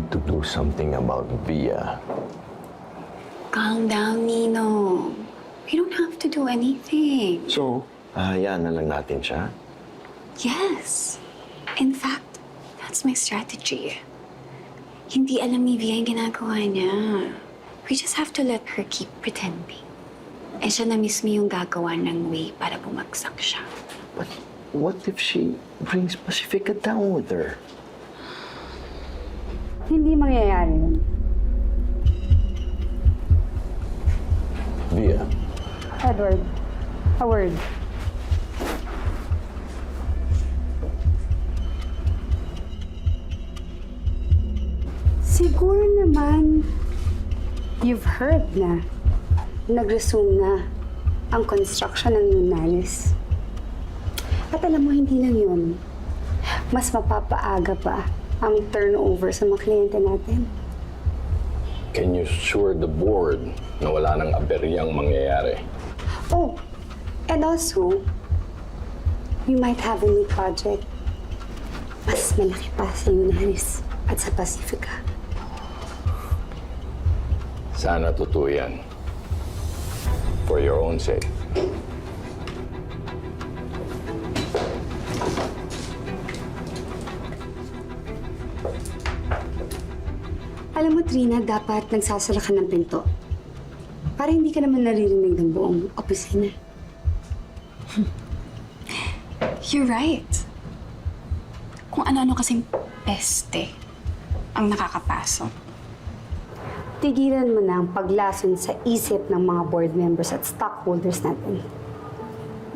to do something about Via. Calm down, Nino. We don't have to do anything. So, hayaan na lang natin siya. Yes. In fact, that's my strategy. Hindi alam ni Via yung ginagawa niya. We just have to let her keep pretending. And siya na mismo yung gagawa ng way para bumagsak siya. But what if she brings Pacifica down with her? Hindi mangyayari yun. Via, Edward, a word. Siguro naman, you've heard na nag-resume na ang construction ng Lunares. At alam mo, hindi lang yun. Mas mapapaaga pa ang turnover sa mga kliyente natin. Can you assure the board na wala nang aberyang mangyayari? Oh, and also, we might have a new project. Mas malaki pa sa Lunares at sa Pacifica. Sana totoo yan. For your own sake. Alam mo, Trina, dapat nagsasara ka ng pinto. Para hindi ka naman naririnig ng buong opisina. You're right. Kung ano-ano kasing peste ang nakakapasok. Tigilan mo na ang paglason sa isip ng mga board members at stockholders natin.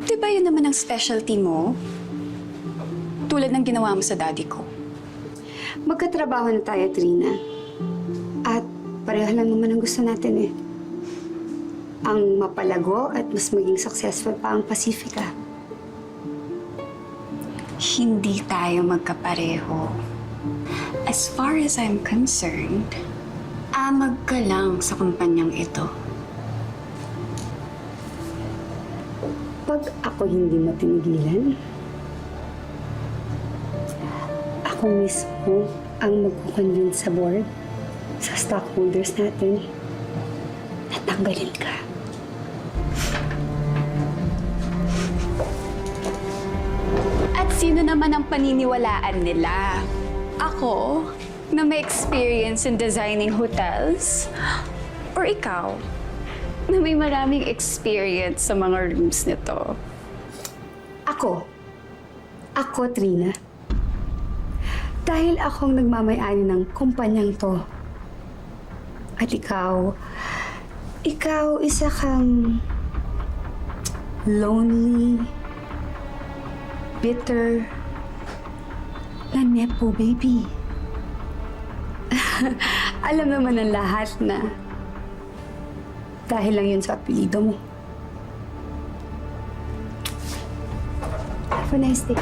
Di ba yun naman ang specialty mo? Tulad ng ginawa mo sa daddy ko. Magkatrabaho na tayo, Trina. At pareho lang naman ang gusto natin eh. Ang mapalago at mas maging successful pa ang Pacifica. Hindi tayo magkapareho. As far as I'm concerned, amag ka lang sa kumpanyang ito. Pag ako hindi mo tinigilan, ako mismo ang magkukonvince sa board, sa stockholders natin, na tanggalin ka. At sino naman ang paniniwalaan nila? Ako, na may experience in designing hotels? Or ikaw, na may maraming experience sa mga rooms nito? Ako, Trina. Dahil akong nagmamay-ani ng kumpanyang to. At ikaw isa kang lonely, bitter, na nepo baby. Alam naman ng lahat na dahil lang yun sa apelido mo. Have a nice day.